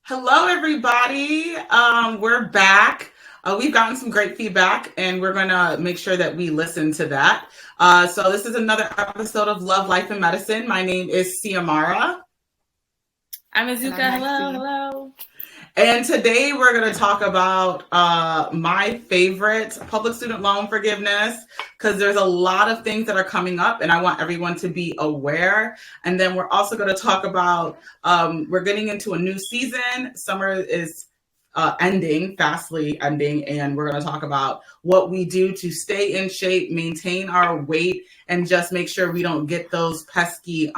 Hello, everybody. We're back. We've gotten some great feedback, and we're going to make sure that we listen to that. So this is another episode of Love, Life, and Medicine. My name is Ciamara. I'm Azuka. Hello. And today we're going to talk about my favorite public student loan forgiveness, because there's a lot of things that are coming up and I want everyone to be aware. And then we're also going to talk about, we're getting into a new season. Summer is fastly ending, and we're going to talk about what we do to stay in shape, maintain our weight, and just make sure we don't get those pesky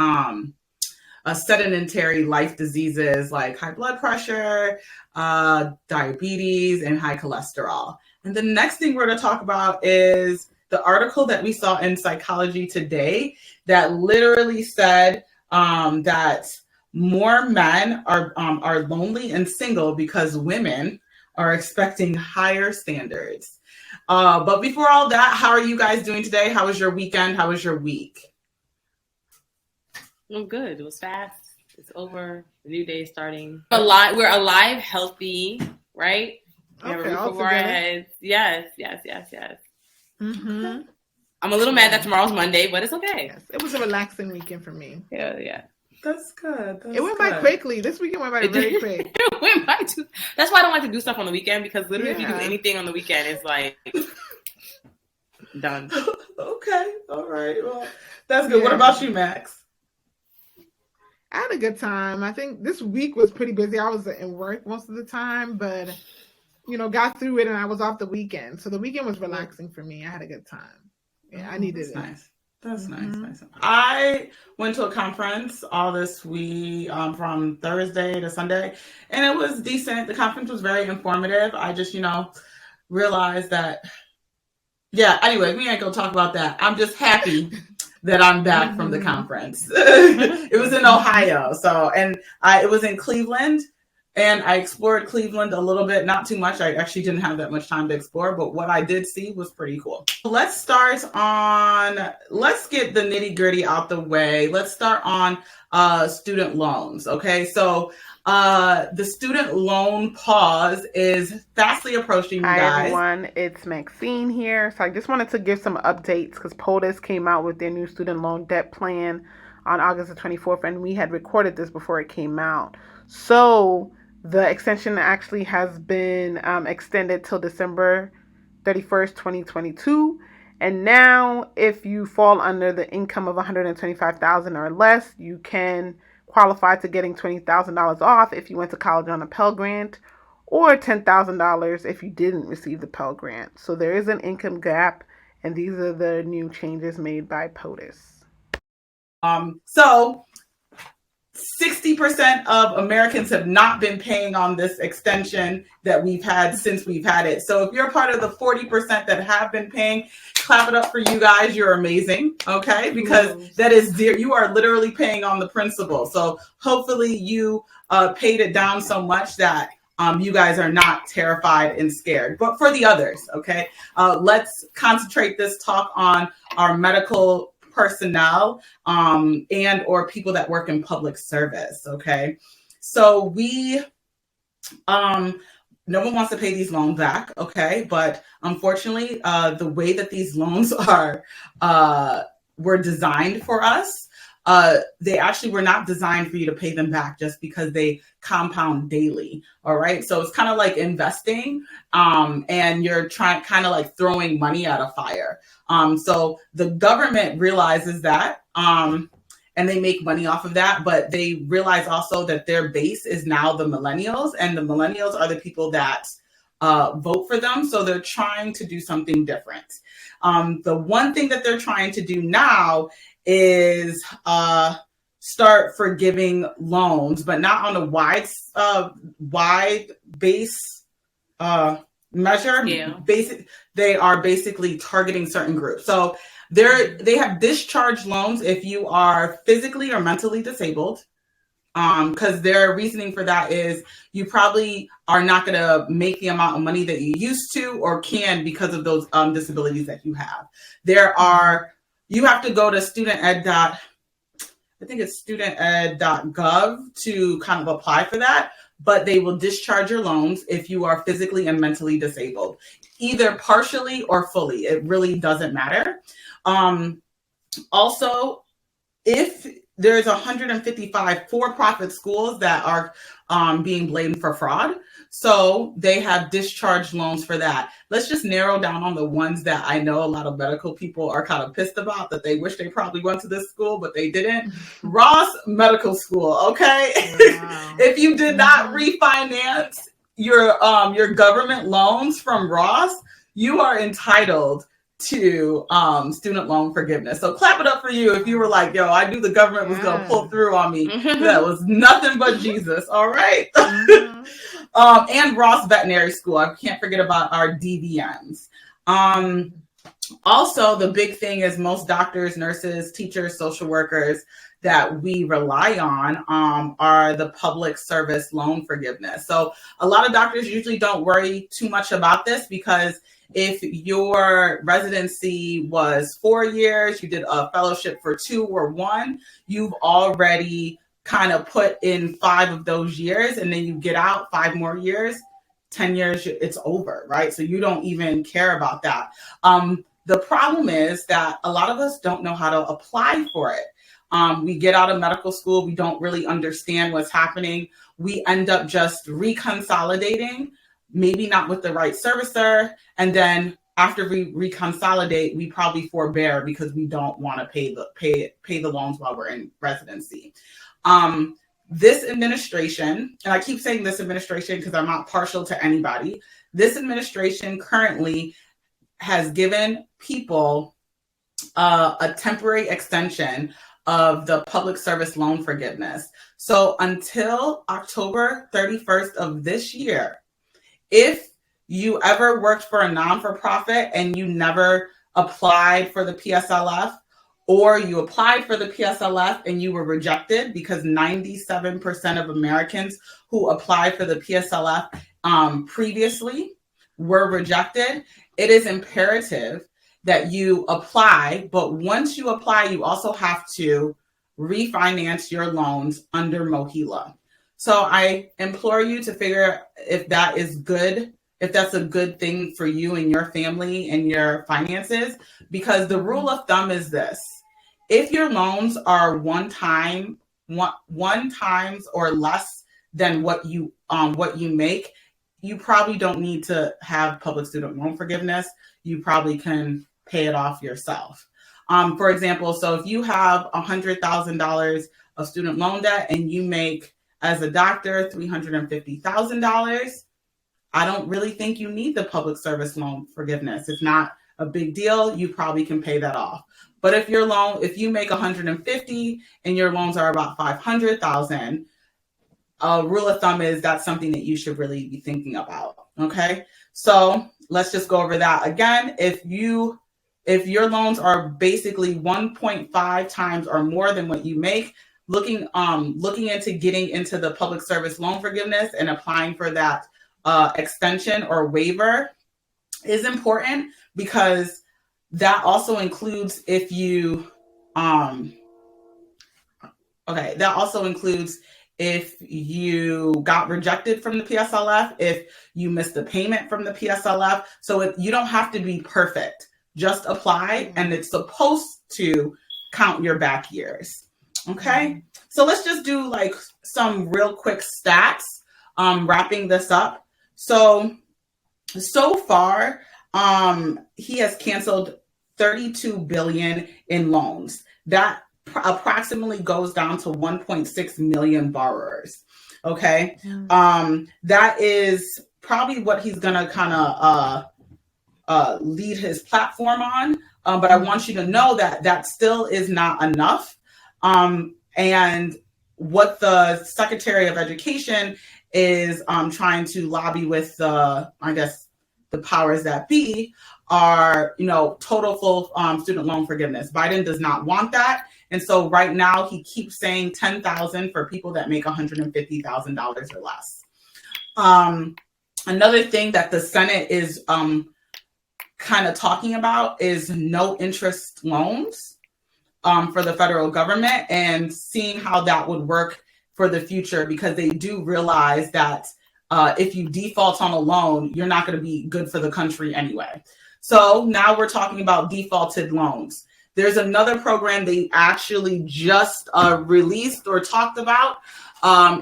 sedentary life diseases like high blood pressure, diabetes, and high cholesterol. And the next thing we're going to talk about is the article that we saw in Psychology Today that literally said that more men are lonely and single because women are expecting higher standards. But before all that, how are you guys doing today? How was your weekend? How was your week? I'm good. It was fast. It's over. The new day is starting. We're alive, healthy, right? We have a roof over our heads. Yes. Mm-hmm. I'm a little mad that tomorrow's Monday, but it's okay. Yes, it was a relaxing weekend for me. Yeah. That's good. It went by quickly. This weekend went by very quick. It went by too. That's why I don't like to do stuff on the weekend, because literally if you do anything on the weekend, it's like done. Okay. All right. Well, that's good. What about you, Max? I had a good time. I think this week was pretty busy. I was in work most of the time, but got through it, and I was off the weekend. So the weekend was relaxing for me. I had a good time. Yeah, I needed it. Nice. That's nice. I went to a conference all this week from Thursday to Sunday, and it was decent. The conference was very informative. I just, realized that, anyway, we ain't gonna talk about that. I'm just happy that I'm back from the conference. It was in Ohio. It was in Cleveland, and I explored Cleveland a little bit, not too much. I actually didn't have that much time to explore, but what I did see was pretty cool. Let's get the nitty gritty out the way. Let's start on student loans. Okay. So the student loan pause is fastly approaching, you guys. Hi everyone, it's Maxine here. So I just wanted to give some updates because Potus came out with their new student loan debt plan on August the 24th, and we had recorded this before it came out. So the extension actually has been extended till December 31st, 2022. And now if you fall under the income of $125,000 or less, you can qualify to getting $20,000 off if you went to college on a Pell Grant, or $10,000 if you didn't receive the Pell Grant. So there is an income gap, and these are the new changes made by POTUS. So 60% of Americans have not been paying on this extension that we've had since we've had it. So if you're part of the 40% that have been paying, clap it up for you guys. You're amazing. Okay. Because that is dear. You are literally paying on the principal. So hopefully you paid it down so much that you guys are not terrified and scared. But for the others, okay, let's concentrate this talk on our medical personnel and or people that work in public service. Okay, so no one wants to pay these loans back. Okay, but unfortunately, the way that these loans were designed for us, they actually were not designed for you to pay them back just because they compound daily. All right. So it's kind of like investing and you're kind of like throwing money at a fire. So the government realizes that and they make money off of that, but they realize also that their base is now the millennials, and the millennials are the people that vote for them. So they're trying to do something different. The one thing that they're trying to do now is start forgiving loans, but not on a wide base measure. Yeah. They are basically targeting certain groups. So they have discharge loans if you are physically or mentally disabled. Because their reasoning for that is you probably are not going to make the amount of money that you used to or can because of those disabilities that you have. You have to go to student ed. I think it's studented.gov to kind of apply for that, but they will discharge your loans if you are physically and mentally disabled, either partially or fully. It really doesn't matter. Also, if there's 155 for-profit schools that are being blamed for fraud, so they have discharged loans for that. Let's just narrow down on the ones that I know a lot of medical people are kind of pissed about, that they wish they probably went to this school, but they didn't. Ross Medical School, okay? Wow. If you did not refinance your government loans from Ross, you are entitled to student loan forgiveness. So clap it up for you if you were like, yo, I knew the government was going to pull through on me. That was nothing but Jesus. All right. And Ross Veterinary School. I can't forget about our DVNs. Also, the big thing is most doctors, nurses, teachers, social workers that we rely on are the public service loan forgiveness. So a lot of doctors usually don't worry too much about this, because if your residency was 4 years, you did a fellowship for 2 or 1, you've already kind of put in 5 of those years, and then you get out 5 more years, 10 years, it's over, right? So you don't even care about that. The problem is that a lot of us don't know how to apply for it. We get out of medical school, we don't really understand what's happening. We end up just reconsolidating, maybe not with the right servicer. And then after we reconsolidate, we probably forbear because we don't want to pay the loans while we're in residency. This administration, and I keep saying this administration because I'm not partial to anybody, this administration currently has given people a temporary extension of the public service loan forgiveness. So until October 31st of this year, if you ever worked for a non-for-profit and you never applied for the PSLF, or you applied for the PSLF and you were rejected, because 97% of Americans who applied for the PSLF previously were rejected, it is imperative that you apply. But once you apply, you also have to refinance your loans under MOHELA. So I implore you to figure if that is good, if that's a good thing for you and your family and your finances, because the rule of thumb is this: if your loans are one times or less than what you make, you probably don't need to have public student loan forgiveness. You probably can pay it off yourself. For example, so if you have $100,000 of student loan debt and you make, as a doctor, $350,000, I don't really think you need the public service loan forgiveness. It's not a big deal. You probably can pay that off. But if you make 150 and your loans are about 500,000, rule of thumb is that's something that you should really be thinking about. Okay, so let's just go over that again. If your loans are basically 1.5 times or more than what you make, looking into getting into the public service loan forgiveness and applying for that extension or waiver is important, because that also includes if you got rejected from the PSLF, if you missed a payment from the PSLF. So you don't have to be perfect. Just apply, and it's supposed to count your back years. Okay, so let's just do like some real quick stats, wrapping this up. So far, he has canceled $32 billion in loans. That approximately goes down to 1.6 million borrowers. Okay, that is probably what he's gonna kind of lead his platform on. But I want you to know that still is not enough. And what the Secretary of Education is trying to lobby with the powers that be are, total full student loan forgiveness. Biden does not want that. And so right now he keeps saying $10,000 for people that make $150,000 or less. Another thing that the Senate is kind of talking about is no interest loans. for the federal government and seeing how that would work for the future, because they do realize that if you default on a loan, you're not going to be good for the country anyway. So now we're talking about defaulted loans. There's another program they actually just released or talked about,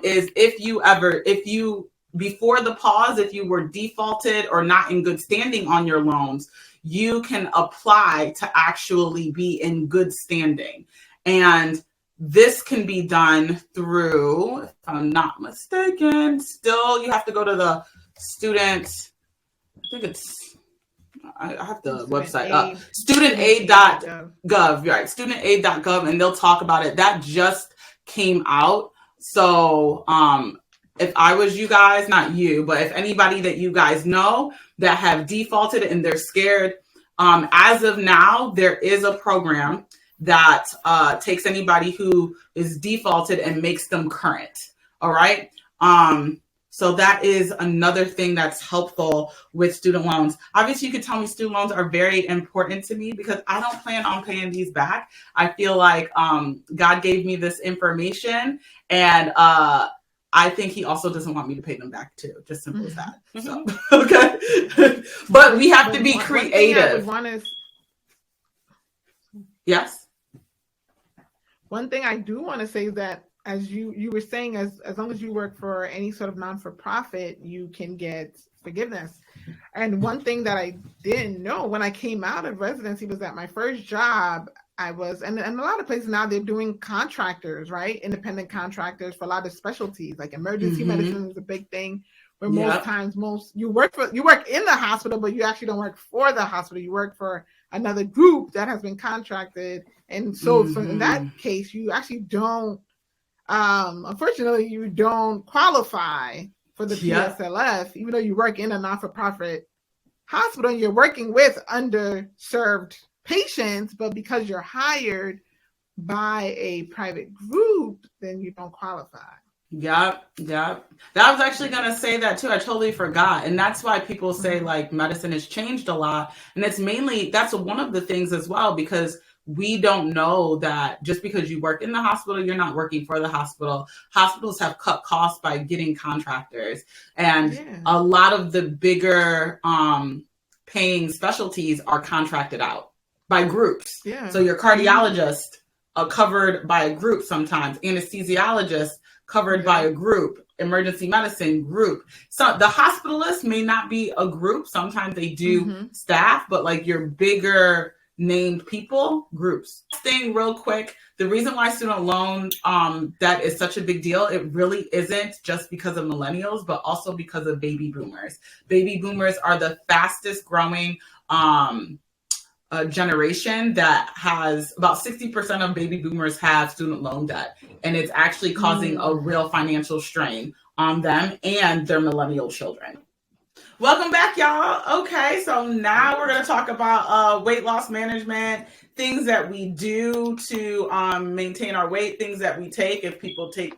is if you before the pause, if you were defaulted or not in good standing on your loans, you can apply to actually be in good standing. And this can be done through, if I'm not mistaken, still you have to go to the student, I have the website up, studentaid.gov, right? Studentaid.gov, and they'll talk about it. That just came out. So if I was you guys, not you, but if anybody that you guys know that have defaulted and they're scared, as of now, there is a program that takes anybody who is defaulted and makes them current. All right. So that is another thing that's helpful with student loans. Obviously, you could tell me student loans are very important to me because I don't plan on paying these back. I feel like God gave me this information, and I think he also doesn't want me to pay them back too. Just simple as that. So, okay. But we have to be creative. Yes. One thing I do want to say is that, as you were saying, as long as you work for any sort of non-for-profit, you can get forgiveness. And one thing that I didn't know when I came out of residency was that my first job, I was, and a lot of places now, they're doing contractors, right? Independent contractors for a lot of specialties, like emergency medicine is a big thing, where most times you work in the hospital, but you actually don't work for the hospital. You work for another group that has been contracted. And so in that case, you actually don't, unfortunately, you don't qualify for the PSLF, even though you work in a not-for-profit hospital and you're working with underserved patients, but because you're hired by a private group, then you don't qualify. Yep. I was actually going to say that too. I totally forgot. And that's why people say like medicine has changed a lot. And it's mainly, that's one of the things as well, because we don't know that just because you work in the hospital, you're not working for the hospital. Hospitals have cut costs by getting contractors. And a lot of the bigger paying specialties are contracted out by groups. Yeah. So your cardiologist covered by a group sometimes, anesthesiologist covered by a group, emergency medicine group. So the hospitalist may not be a group. Sometimes they do staff, but like your bigger named people, groups. Thing real quick, the reason why student loan that is such a big deal, it really isn't just because of millennials, but also because of baby boomers. Baby boomers are the fastest growing generation that has about 60% of baby boomers have student loan debt, and it's actually causing a real financial strain on them and their millennial children. Welcome back, y'all. Okay, so now we're going to talk about weight loss management, things that we do to maintain our weight, things that we take if people take,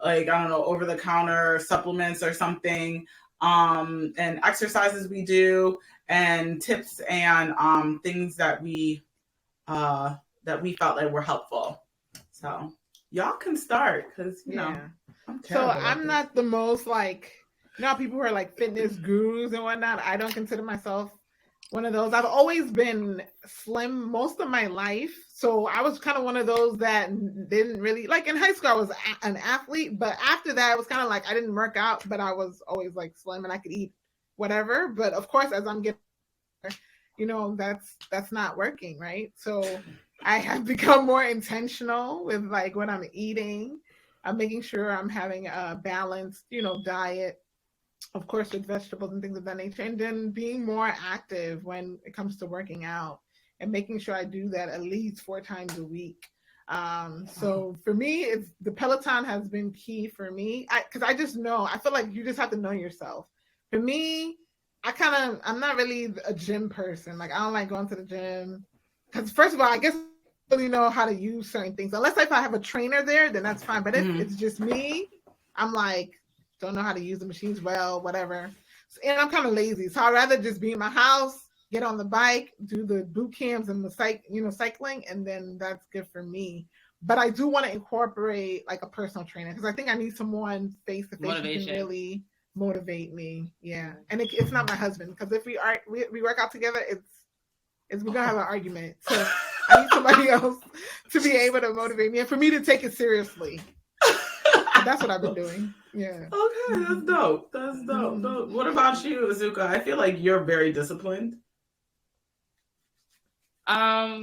like, I don't know, over-the-counter supplements or something, and exercises we do, and tips and things that we felt like were helpful. So y'all can start, because, you know, I'm not the most, like, you know, people who are like fitness gurus and whatnot. I don't consider myself one of those. I've always been slim most of my life. So I was kind of one of those that didn't really, like in high school, I was an athlete. But after that, it was kind of like I didn't work out, but I was always like slim and I could eat whatever. But of course, as I'm getting, you know, that's not working, right? So I have become more intentional with like what I'm eating. I'm making sure I'm having a balanced, you know, diet. Of course, with vegetables and things of that nature, and then being more active when it comes to working out and making sure I do that at least 4 times a week. So for me, it's the Peloton has been key for me, because I just know, I feel like you just have to know yourself. For me, I'm not really a gym person. Like, I don't like going to the gym because, first of all, I guess I don't really know how to use certain things. Unless if I have a trainer there, then that's fine. But if it's just me, I'm like, don't know how to use the machines well, whatever. And I'm kind of lazy. So I'd rather just be in my house, get on the bike, do the boot camps and the cycling, and then that's good for me. But I do want to incorporate like a personal trainer because I think I need someone face to face who can really motivate me. Yeah, and it's not my husband because if we work out together, we're gonna have an argument. So I need somebody else to be able to motivate me and for me to take it seriously. That's what I've been doing. Yeah. Okay, that's dope. That's dope. Mm-hmm. What about you, Azuka? I feel like you're very disciplined. I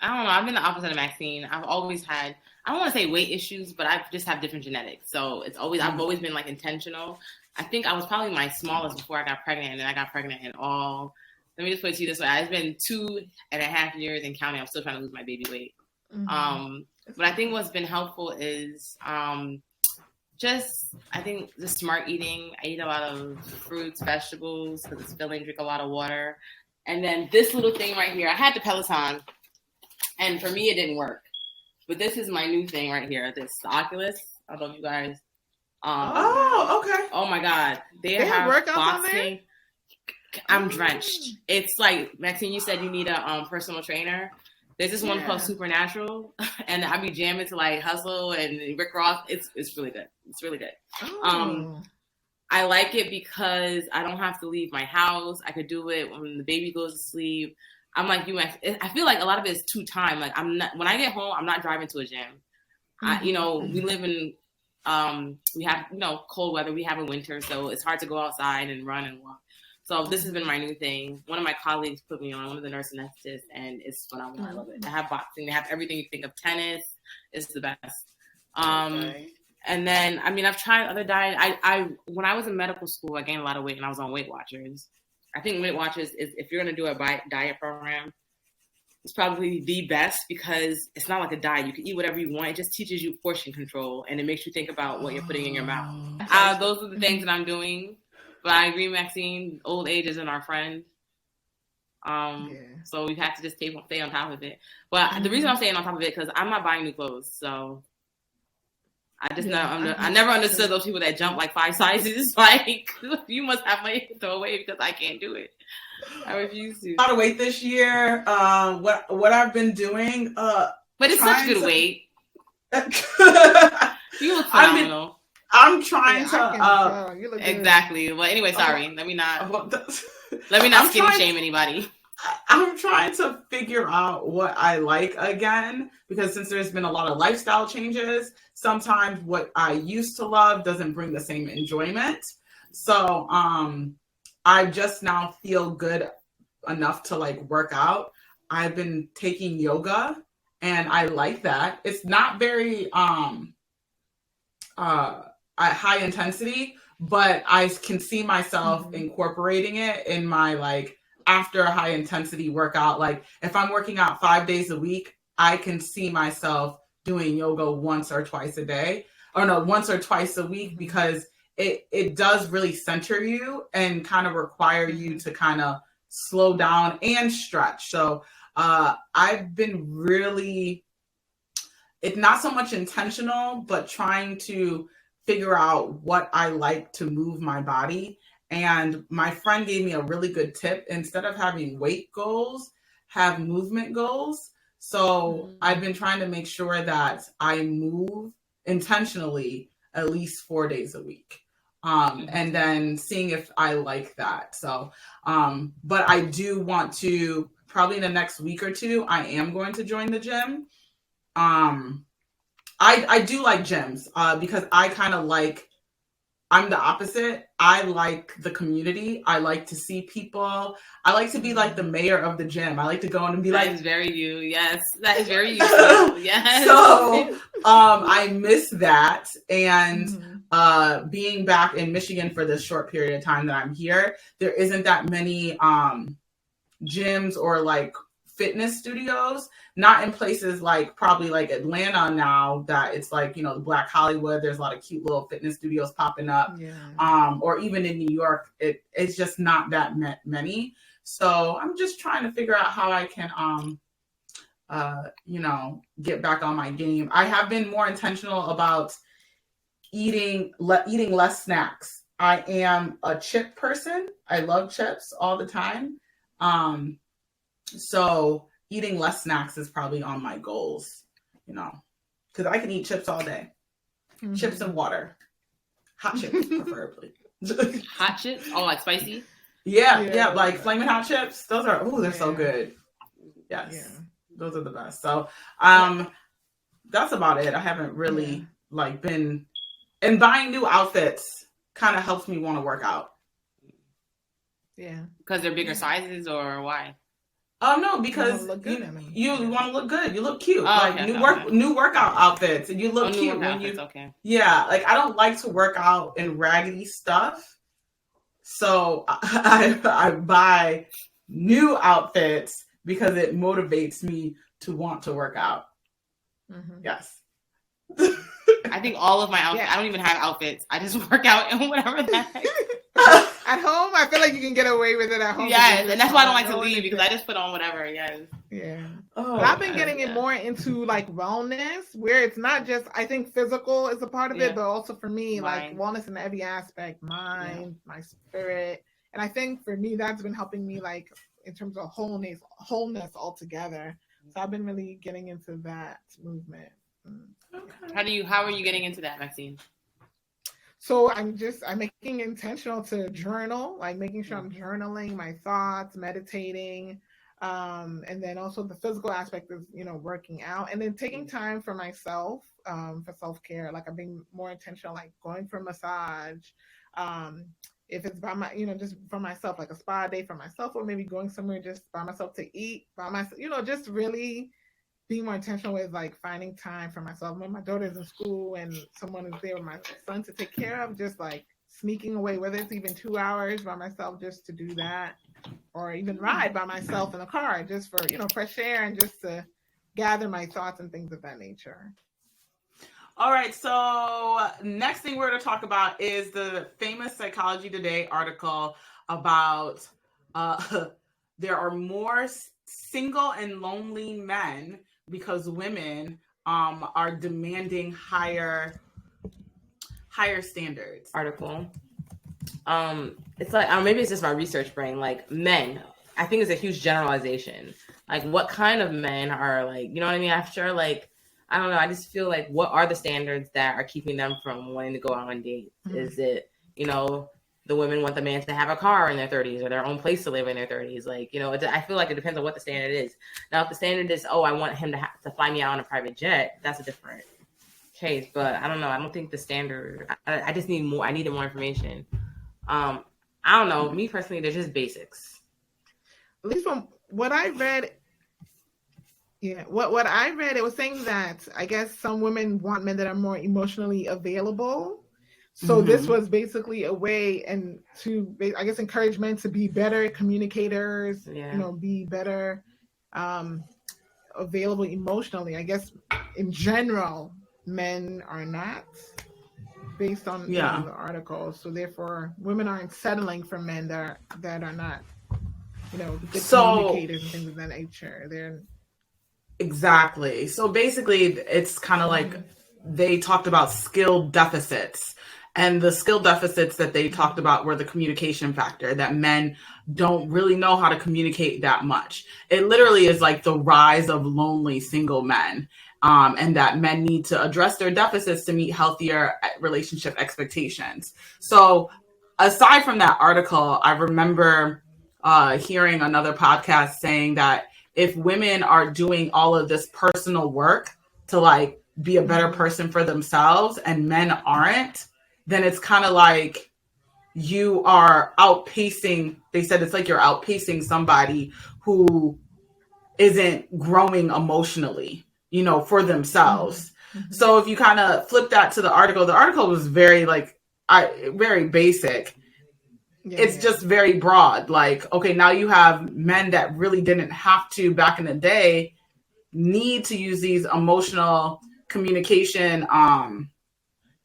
don't know. I've been the opposite of Maxine. I've always had, I don't want to say weight issues, but I just have different genetics. So I've always been like intentional. I think I was probably my smallest before I got pregnant, and then I got pregnant in all. Let me just put it to you this way: it's been 2.5 years and counting. I'm still trying to lose my baby weight. Mm-hmm. But I think what's been helpful is I think the smart eating. I eat a lot of fruits, vegetables, because it's filling. Drink a lot of water. And then this little thing right here, I had the Peloton, and for me, it didn't work. But this is my new thing right here, the Oculus. I don't know if you guys. Okay. Oh my God. They have workouts boxing. on there? I'm drenched. It's like, Maxine, you said you need a personal trainer. There's this one called Supernatural, and I be jamming to like Hustle and Rick Ross. It's really good. It's really good. Oh. I like it because I don't have to leave my house. I could do it when the baby goes to sleep. I'm like you. I feel like a lot of it is too time. Like when I get home, I'm not driving to a gym. Mm-hmm. We live in, we have, cold weather. We have a winter, so it's hard to go outside and run and walk. So this has been my new thing. One of my colleagues put me on, one of the nurse anesthetists, and it's phenomenal. I love it. They have boxing. They have everything you think of. Tennis. It's the best. Okay. And then, I've tried other diet. When I was in medical school, I gained a lot of weight, and I was on Weight Watchers. I think Weight Watchers is, if you're going to do a diet program, it's probably the best because it's not like a diet. You can eat whatever you want. It just teaches you portion control, and it makes you think about what you're putting in your mouth. Those are the things that I'm doing. But I agree, Maxine, old age isn't our friend. So we have to just stay on top of it. But the reason I'm staying on top of it because I'm not buying new clothes, so I never understood those people that jump like 5 sizes. Like, you must have money to throw away because I can't do it. I refuse to. A lot of weight this year. What I've been doing. But it's such good weight. You look phenomenal. I'm trying to. You look exactly. Good. Well, anyway, sorry. Let me not skinny shame anybody. I'm trying to figure out what I like again because since there's been a lot of lifestyle changes, sometimes what I used to love doesn't bring the same enjoyment. So I just now feel good enough to like work out. I've been taking yoga and I like that. It's not very high intensity, but I can see myself incorporating it in my like after a high intensity workout. Like if I'm working out 5 days a week, I can see myself doing yoga once or twice a week because it does really center you and kind of require you to kind of slow down and stretch. So I've been really, it's not so much intentional, but trying to figure out what I like to move my body. And my friend gave me a really good tip. Instead of having weight goals, have movement goals. So I've been trying to make sure that I move intentionally at least 4 days a week. And then seeing if I like that. So, but I do want to, probably in the next week or two, I am going to join the gym. I do like gyms because I kind of like, I'm the opposite. I like the community. I like to see people. I like to be like the mayor of the gym. I like to go in and be like. That is very you. Yes. That is very you. Yes. So I miss that. And being back in Michigan for this short period of time that I'm here, there isn't that many gyms or like fitness studios, not in places like probably like Atlanta now that it's like, the Black Hollywood, there's a lot of cute little fitness studios popping up. Or even in New York, it's just not that many. So I'm just trying to figure out how I can, get back on my game. I have been more intentional about eating less snacks. I am a chip person. I love chips all the time. So eating less snacks is probably on my goals, because I can eat chips all day. Mm-hmm. Chips and water. Hot chips, preferably. Hot chips? Oh, like spicy? Yeah, like flaming hot chips. Those are, they're so good. Yes, those are the best. So, that's about it. I haven't really been, and buying new outfits kind of helps me want to work out. Yeah, because they're bigger sizes, or why? Oh no, because you want to look good. You look cute. New workout outfits, and you look cute when you. Okay. Yeah, I don't like to work out in raggedy stuff, so I buy new outfits because it motivates me to want to work out. Mm-hmm. Yes. I think all of my outfits. I don't even have outfits. I just work out in whatever that. At home, I feel like you can get away with it at home. Yes, and that's why I don't like to leave, because I just put on whatever. Yes. Yeah. But I've been getting it more into wellness, where it's not just, I think physical is a part of it, but also for me, wellness in every aspect, mind, my spirit. And I think for me, that's been helping me in terms of wholeness altogether. So I've been really getting into that movement. Okay. How are you getting into that, Maxine? So I'm making intentional to journal, making sure I'm journaling my thoughts, meditating, and then also the physical aspect is, working out, and then taking time for myself, for self-care. I've been more intentional, going for a massage, if it's by my, just for myself, a spa day for myself, or maybe going somewhere just by myself to eat by myself, just really being more intentional with finding time for myself. When my daughter's in school and someone is there with my son to take care of, just sneaking away, whether it's even 2 hours by myself just to do that, or even ride by myself in the car just for, fresh air and just to gather my thoughts and things of that nature. All right. So next thing we're going to talk about is the famous Psychology Today article about there are more single and lonely men because women are demanding higher standards. Article. It's maybe it's just my research brain. Men, I think it's a huge generalization. What kind of men are you know what I mean? I'm sure I don't know. I just feel what are the standards that are keeping them from wanting to go out on dates? Mm-hmm. Is it the women want the man to have a car in their 30s or their own place to live in their 30s. I feel like it depends on what the standard is. Now, if the standard is, I want him to fly me out on a private jet, that's a different case. But I don't know. I don't think the standard, I just need more. I needed more information. I don't know. Me personally, they're just basics. At least from what I read, what I read, it was saying that I guess some women want men that are more emotionally available. So this was basically a way to, I guess, encourage men to be better communicators, be better available emotionally. I guess in general, men are not, based on the article. So therefore, women aren't settling for men that are not, good communicators and things of that nature. Exactly. So basically, it's kind of they talked about skill deficits. And the skill deficits that they talked about were the communication factor, that men don't really know how to communicate that much. It literally is the rise of lonely single men, and that men need to address their deficits to meet healthier relationship expectations. So aside from that article, I remember hearing another podcast saying that if women are doing all of this personal work to be a better person for themselves and men aren't, then it's kind of you are outpacing, they said it's you're outpacing somebody who isn't growing emotionally, for themselves. Mm-hmm. So if you kind of flip that to the article was very very basic. It's just very broad. Okay, now you have men that really didn't have to back in the day need to use these emotional communication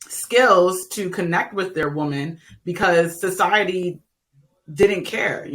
skills to connect with their woman because society didn't care.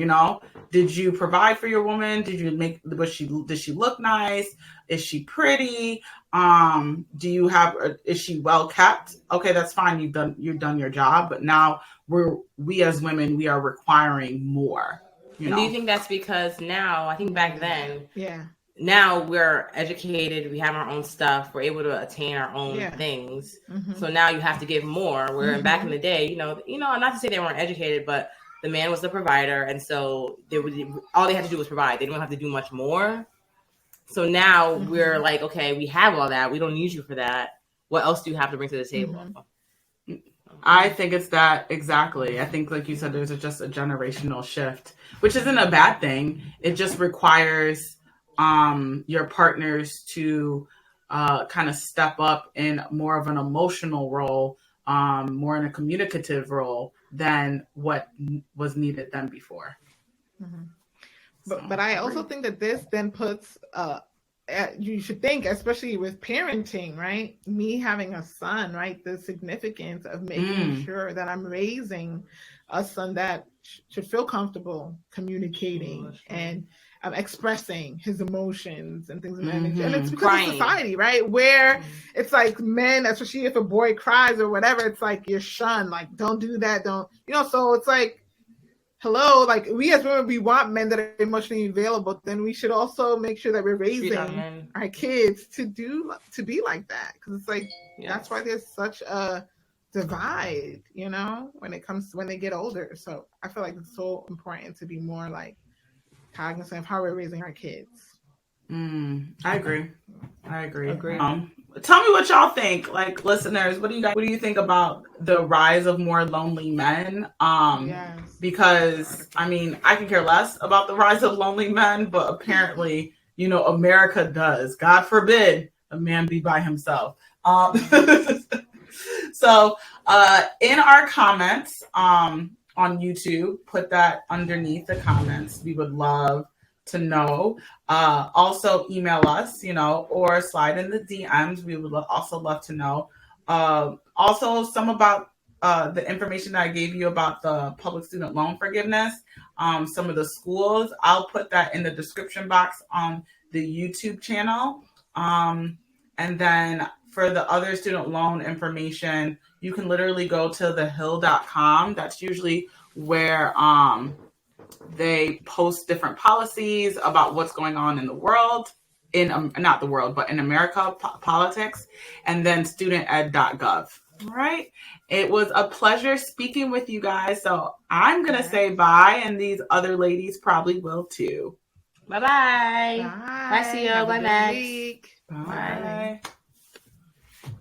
Did you provide for your woman? Did she look nice? Is she pretty? Is she well kept? Okay, that's fine. You've done your job, but now we as women, we are requiring more. And do you think that's because now, I think back then, yeah, now we're educated, we have our own stuff, we're able to attain our own things. So now you have to give more. Where back in the day, not to say they weren't educated, but the man was the provider, and so all they had to do was provide. They didn't have to do much more. So now we're like, okay, we have all that. We don't need you for that. What else do you have to bring to the table? I think it's that exactly. I think, like you said, there's just a generational shift, which isn't a bad thing. It just requires your partners to kind of step up in more of an emotional role, more in a communicative role than what was needed then before. But I also think that this then puts you should think, especially with parenting, right? Me having a son, right? The significance of making sure that I'm raising a son that should feel comfortable communicating and expressing his emotions and things of that nature. And it's because of society, right? Where it's like men, especially if a boy cries or whatever, it's like you're shunned, like don't do that, don't, so it's like, hello, like we as women, we want men that are emotionally available. Then we should also make sure that we're raising our kids to be like that. Because it's like, that's why there's such a divide, when they get older. So I feel like it's so important to be more like cognizant of how we're raising our kids. I agree. Tell me what y'all think, like listeners. What do you think about the rise of more lonely men? Because I mean, I can care less about the rise of lonely men, but apparently, America does. God forbid a man be by himself. So, in our comments on YouTube, put that underneath the comments. We would love to know. Also email us, or slide in the DMs. We would also love to know. Also some about the information that I gave you about the public student loan forgiveness, some of the schools. I'll put that in the description box on the YouTube channel. And then for the other student loan information, you can literally go to thehill.com. That's usually where they post different policies about what's going on in the world, not the world, but in America, politics, and then studented.gov. All right. It was a pleasure speaking with you guys. So I'm going to say bye, and these other ladies probably will too. Bye-bye. Bye, CEO. Bye, Max. Week. Bye. Bye.